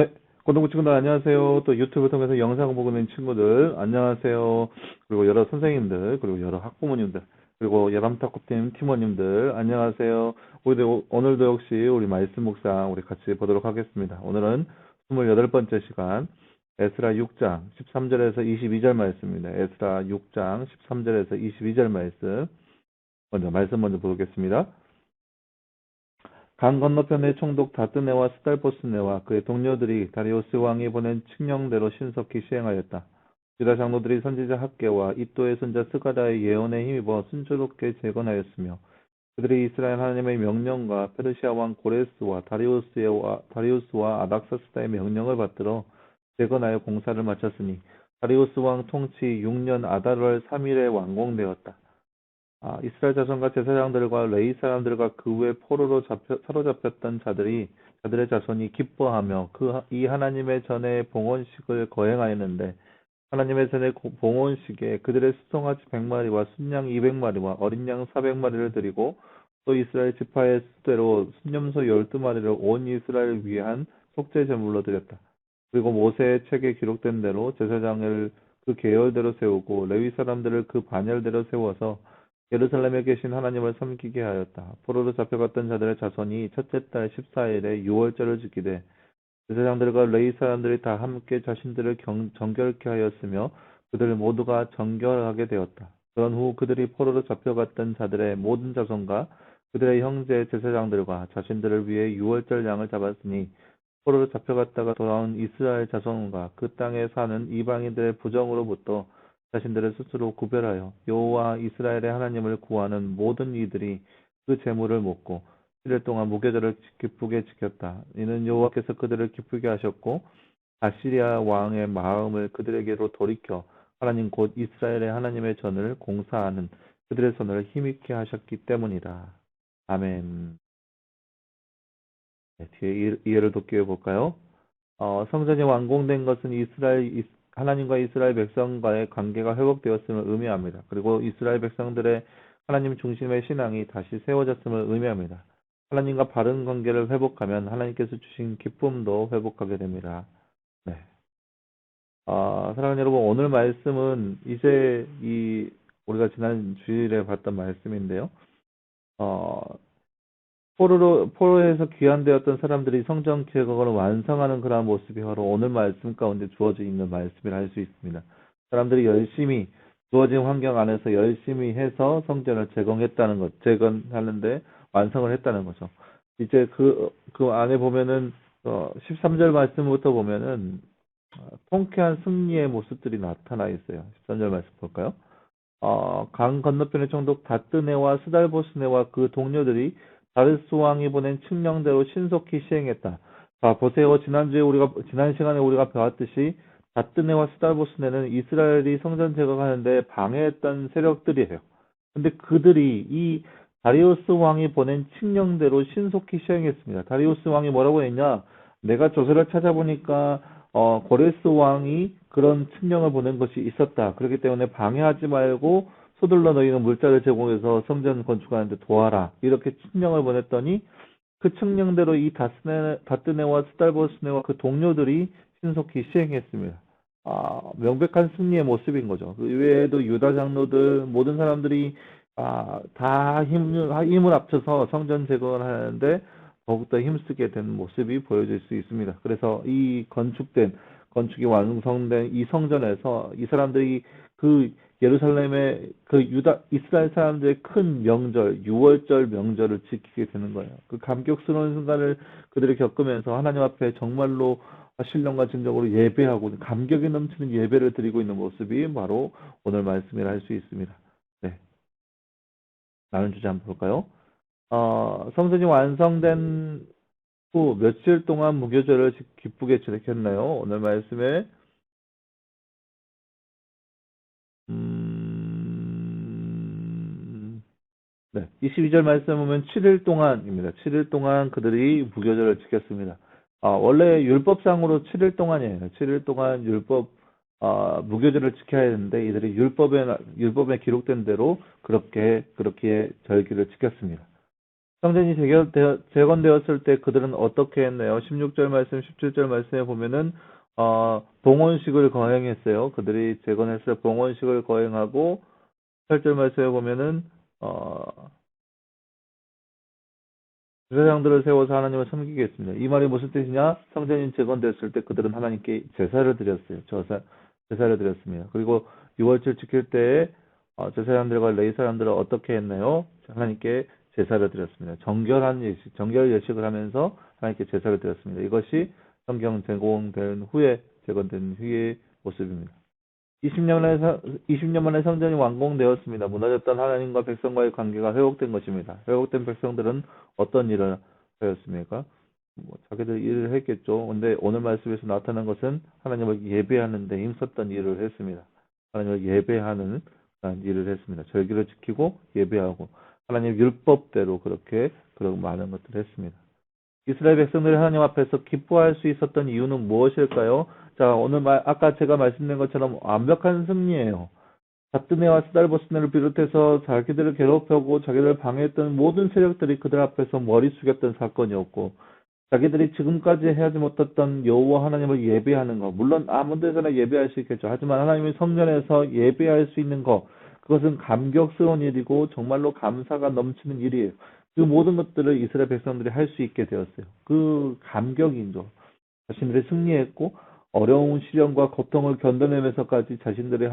네, 고등부 친구들 안녕하세요. 또 유튜브 통해서 영상 보고 있는 친구들 안녕하세요. 그리고 여러 선생님들, 그리고 여러 학부모님들, 그리고 예람탁구팀 팀원님들 안녕하세요. 오늘도 역시 우리 말씀 묵상 우리 같이 보도록 하겠습니다. 오늘은 28번째 시간 에스라 6장 13절에서 22절 말씀입니다. 에스라 6장 13절에서 22절 말씀 먼저 보겠습니다. 강 건너편의 총독 다뜨네와 스달보스네와 그의 동료들이 다리우스 왕이 보낸 칙령대로 신속히 시행하였다. 유다 장로들이 선지자 학개와 이도의 손자 스가랴의 예언에 힘입어 순조롭게 재건하였으며 그들이 이스라엘 하나님의 명령과 페르시아 왕 고레스와 다리우스와 아닥사스다의 명령을 받들어 재건하여 공사를 마쳤으니 다리우스 왕 통치 6년 아달월 3일에 완공되었다. 이스라엘 자손과 제사장들과 레위 사람들과 그 외 포로로 사로잡혔던 자들의 자손이 기뻐하며 이 하나님의 전에 봉헌식을 거행하였는데 하나님의 전에 봉헌식에 그들의 수송아지 100마리와 순양 200마리와 어린 양 400마리를 드리고 또 이스라엘 지파의 수대로 순념소 12마리를 온 이스라엘을 위한 속죄 제물로 드렸다. 그리고 모세의 책에 기록된 대로 제사장을 그 계열대로 세우고 레위 사람들을 그 반열대로 세워서 예루살렘에 계신 하나님을 섬기게 하였다. 포로로 잡혀갔던 자들의 자손이 첫째 달 14일에 유월절을 지키되 제사장들과 레위 사람들이 다 함께 자신들을 정결케 하였으며 그들 모두가 정결하게 되었다. 그런 후 그들이 포로로 잡혀갔던 자들의 모든 자손과 그들의 형제 제사장들과 자신들을 위해 유월절 양을 잡았으니 포로로 잡혀갔다가 돌아온 이스라엘 자손과 그 땅에 사는 이방인들의 부정으로부터 자신들을 스스로 구별하여 여호와 이스라엘의 하나님을 구하는 모든 이들이 그 제물을 먹고 7일 동안 무교절을 기쁘게 지켰다. 이는 여호와께서 그들을 기쁘게 하셨고 아시리아 왕의 마음을 그들에게로 돌이켜 하나님 곧 이스라엘의 하나님의 전을 공사하는 그들의 손을 힘있게 하셨기 때문이다. 아멘. 네, 뒤에 이해를 돕기 볼까요? 성전이 완공된 것은 하나님과 이스라엘 백성과의 관계가 회복되었음을 의미합니다. 그리고 이스라엘 백성들의 하나님 중심의 신앙이 다시 세워졌음을 의미합니다. 하나님과 바른 관계를 회복하면 하나님께서 주신 기쁨도 회복하게 됩니다. 네. 사랑하는 여러분, 오늘 말씀은 이제 우리가 지난 주일에 봤던 말씀인데요. 어, 포로에서 귀환되었던 사람들이 성전 개혁을 완성하는 그러한 모습이 바로 오늘 말씀 가운데 주어져 있는 말씀이라 할 수 있습니다. 사람들이 열심히 주어진 환경 안에서 열심히 해서 성전을 재건하는데 완성을 했다는 거죠. 이제 그 안에 보면은 13절 말씀부터 보면은 통쾌한 승리의 모습들이 나타나 있어요. 13절 말씀 볼까요? 강 건너편의 총독 다뜨네와 스달보스네와 그 동료들이 다르스 왕이 보낸 칙령대로 신속히 시행했다. 자, 보세요. 지난 시간에 우리가 배웠듯이 다뜨네와 스달보스네는 이스라엘이 성전 제거하는데 방해했던 세력들이에요. 근데 그들이 이 다리우스 왕이 보낸 칙령대로 신속히 시행했습니다. 다리우스 왕이 뭐라고 했냐? 내가 조서를 찾아보니까 고레스 왕이 그런 칙령을 보낸 것이 있었다. 그렇기 때문에 방해하지 말고 서둘러 너희는 물자를 제공해서 성전 건축하는데 도와라. 이렇게 칙령을 보냈더니 그 칙령대로 이 다뜨네와 스달보스네와 그 동료들이 신속히 시행했습니다. 명백한 승리의 모습인 거죠. 그 외에도 유다 장로들 모든 사람들이 다 힘을 합쳐서 성전 재건을 하는데 더욱더 힘쓰게 된 모습이 보여질 수 있습니다. 그래서 건축이 완성된 이 성전에서 이 사람들이 그 예루살렘의 이스라엘 사람들의 큰 명절, 유월절 명절을 지키게 되는 거예요. 그 감격스러운 순간을 그들이 겪으면서 하나님 앞에 정말로 신령과 진정으로 예배하고 감격이 넘치는 예배를 드리고 있는 모습이 바로 오늘 말씀이라 할 수 있습니다. 네. 다른 주제 한번 볼까요? 성전이 완성된 후 며칠 동안 무교절을 기쁘게 지냈나요? 오늘 말씀에 네, 22절 말씀 보면 7일 동안입니다. 7일 동안 그들이 무교절을 지켰습니다. 원래 율법상으로 7일 동안이에요. 7일 동안 무교절을 지켜야 되는데 이들이 율법에 기록된 대로 그렇게 절기를 지켰습니다. 성전이 재건되었을 때 그들은 어떻게 했나요? 16절 말씀, 17절 말씀에 보면은 봉헌식을 거행했어요. 그들이 재건했을 때 봉헌식을 거행하고 8절 말씀에 보면은 제사장들을 세워서 하나님을 섬기게 했습니다. 이 말이 무슨 뜻이냐? 성전이 재건됐을 때 그들은 하나님께 제사를 드렸어요. 제사를 드렸습니다. 그리고 6월절 지킬 때에 제사장들과 레위 사람들은 어떻게 했나요? 하나님께 제사를 드렸습니다. 정결 예식을 하면서 하나님께 제사를 드렸습니다. 이것이 성경 재건된 후의 모습입니다. 20년 만에 성전이 완공되었습니다. 무너졌던 하나님과 백성과의 관계가 회복된 것입니다. 회복된 백성들은 어떤 일을 하였습니까? 자기들 일을 했겠죠. 근데 오늘 말씀에서 나타난 것은 하나님을 예배하는 데 힘썼던 일을 했습니다. 하나님을 예배하는 일을 했습니다. 절기를 지키고 예배하고 하나님 율법대로 그런 많은 것들을 했습니다. 이스라엘 백성들이 하나님 앞에서 기뻐할 수 있었던 이유는 무엇일까요? 자, 아까 제가 말씀드린 것처럼 완벽한 승리예요. 잡드네와 스달보스네를 비롯해서 자기들을 괴롭히고 자기들을 방해했던 모든 세력들이 그들 앞에서 머리 숙였던 사건이었고, 자기들이 지금까지 해하지 못했던 여호와 하나님을 예배하는 것, 물론 아무 데서나 예배할 수 있겠죠. 하지만 하나님의 성전에서 예배할 수 있는 것, 그것은 감격스러운 일이고 정말로 감사가 넘치는 일이에요. 그 모든 것들을 이스라엘 백성들이 할 수 있게 되었어요. 그 감격이죠. 자신들이 승리했고 어려운 시련과 고통을 견뎌내면서까지 자신들이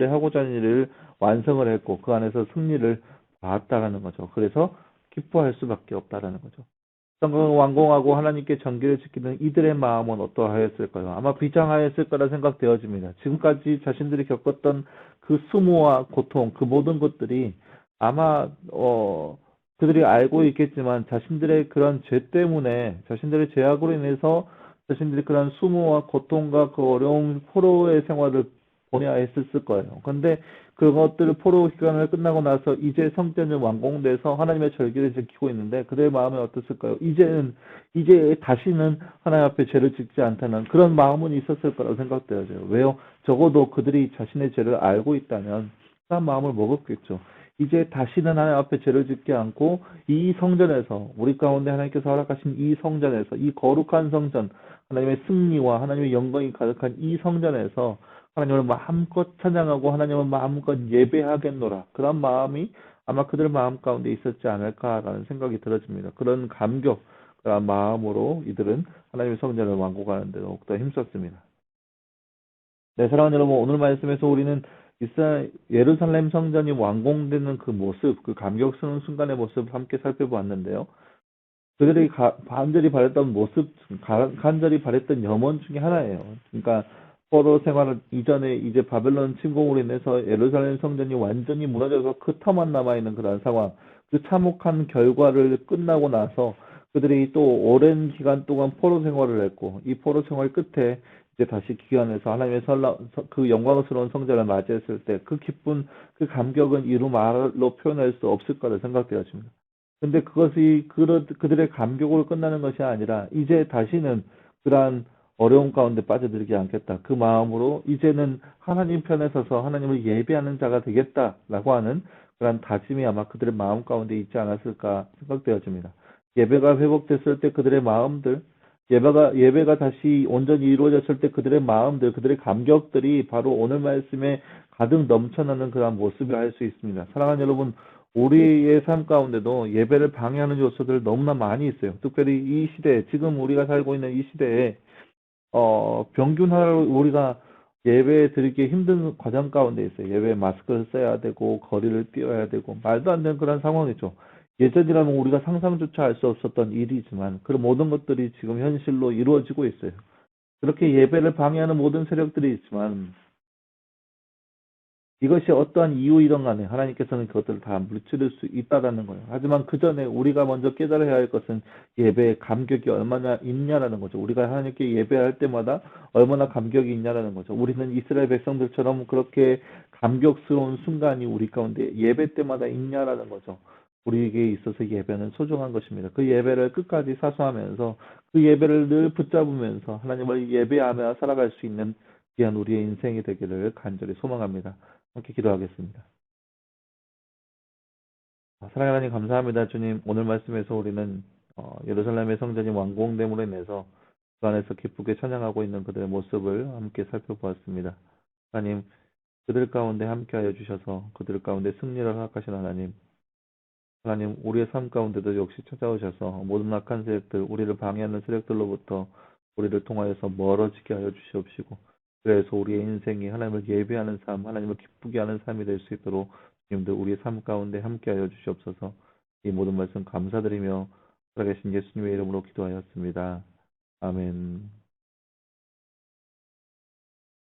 하고자 하는 일을 완성을 했고 그 안에서 승리를 봤다라는 거죠. 그래서 기뻐할 수밖에 없다라는 거죠. 성경을 완공하고 하나님께 정기를 지키는 이들의 마음은 어떠하였을까요? 아마 비장하였을 거라 생각되어집니다. 지금까지 자신들이 겪었던 그 수모와 고통, 그 모든 것들이 아마 그들이 알고 있겠지만 자신들의 그런 죄 때문에 자신들의 죄악으로 인해서 자신들이 그런 수모와 고통과 그 어려운 포로의 생활을 보내야 했을 거예요. 그런데 그것들을 포로 기간을 끝나고 나서 이제 성전이 완공돼서 하나님의 절기를 지키고 있는데 그들의 마음이 어떻을까요? 이제 다시는 하나님 앞에 죄를 짓지 않다는 그런 마음은 있었을 거라고 생각되어져요. 왜요? 적어도 그들이 자신의 죄를 알고 있다면 그런 마음을 먹었겠죠. 이제 다시는 하나님 앞에 죄를 짓지 않고 이 성전에서 우리 가운데 하나님께서 허락하신 이 성전에서 이 거룩한 성전 하나님의 승리와 하나님의 영광이 가득한 이 성전에서 하나님을 마음껏 찬양하고 하나님을 마음껏 예배하겠노라. 그런 마음이 아마 그들 마음 가운데 있었지 않을까라는 생각이 들어집니다. 그런 감격, 그런 마음으로 이들은 하나님의 성전을 완공하는 데 더욱더 힘썼습니다. 네, 사랑하는 여러분, 오늘 말씀에서 우리는 예루살렘 성전이 완공되는 그 모습, 그 감격스러운 순간의 모습을 함께 살펴보았는데요. 그들이 간절히 바랬던 모습, 간절히 바랬던 염원 중에 하나예요. 그러니까 포로 생활을 이전에 이제 바벨론 침공으로 인해서 예루살렘 성전이 완전히 무너져서 그 터만 남아있는 그런 상황, 그 참혹한 결과를 끝나고 나서 그들이 또 오랜 기간 동안 포로 생활을 했고 이 포로 생활 끝에 이제 다시 귀환해서 하나님의 그 영광스러운 성전을 맞이했을 때 그 기쁜 그 감격은 이루 말로 표현할 수 없을 거라 생각되어집니다. 근데 그것이 그들의 감격으로 끝나는 것이 아니라 이제 다시는 그러한 어려움 가운데 빠져들지 않겠다. 그 마음으로 이제는 하나님 편에 서서 하나님을 예배하는 자가 되겠다라고 하는 그런 다짐이 아마 그들의 마음 가운데 있지 않았을까 생각되어집니다. 예배가 회복됐을 때 그들의 마음들, 예배가 다시 온전히 이루어졌을 때 그들의 마음들, 그들의 감격들이 바로 오늘 말씀에 가득 넘쳐나는 그런 모습을 할 수 있습니다. 사랑하는 여러분, 우리의 삶 가운데도 예배를 방해하는 요소들 너무나 많이 있어요. 특별히 이 시대, 지금 우리가 살고 있는 이 시대에 평균 하루 우리가 예배 드리기 힘든 과정 가운데 있어요. 예배 마스크를 써야 되고, 거리를 뛰어야 되고, 말도 안 되는 그런 상황이죠. 예전이라면 우리가 상상조차 할 수 없었던 일이지만, 그 모든 것들이 지금 현실로 이루어지고 있어요. 그렇게 예배를 방해하는 모든 세력들이 있지만, 이것이 어떠한 이유이든 간에 하나님께서는 그것들을 다 물리칠 수 있다라는 거예요. 하지만 그 전에 우리가 먼저 깨달아야 할 것은 예배의 감격이 얼마나 있냐라는 거죠. 우리가 하나님께 예배할 때마다 얼마나 감격이 있냐라는 거죠. 우리는 이스라엘 백성들처럼 그렇게 감격스러운 순간이 우리 가운데 예배 때마다 있냐라는 거죠. 우리에게 있어서 예배는 소중한 것입니다. 그 예배를 끝까지 사수하면서 그 예배를 늘 붙잡으면서 하나님을 예배하며 살아갈 수 있는 귀한 우리의 인생이 되기를 간절히 소망합니다. 함께 기도하겠습니다. 사랑하는 하나님 감사합니다. 주님, 오늘 말씀에서 우리는 예루살렘의 성전이 완공됨으로 인해서 그 안에서 기쁘게 찬양하고 있는 그들의 모습을 함께 살펴보았습니다. 하나님, 그들 가운데 함께하여 주셔서 그들 가운데 승리를 허락하신 하나님, 하나님, 우리의 삶 가운데도 역시 찾아오셔서 모든 악한 세력들, 우리를 방해하는 세력들로부터 우리를 통하여서 멀어지게 하여 주시옵시고, 그래서 우리의 인생이 하나님을 예배하는 삶, 하나님을 기쁘게 하는 삶이 될 수 있도록 주님들 우리의 삶 가운데 함께하여 주시옵소서. 이 모든 말씀 감사드리며 살아계신 예수님의 이름으로 기도하였습니다. 아멘.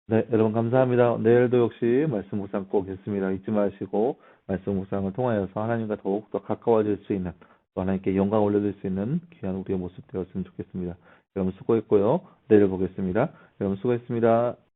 네, 여러분 감사합니다. 내일도 역시 말씀 묵상 꼭 있습니다. 잊지 마시고 말씀 묵상을 통하여서 하나님과 더욱더 가까워질 수 있는 또 하나님께 영광 올려드릴 수 있는 귀한 우리의 모습 되었으면 좋겠습니다. 여러분 수고했고요. 내일 보겠습니다. 여러분 수고했습니다.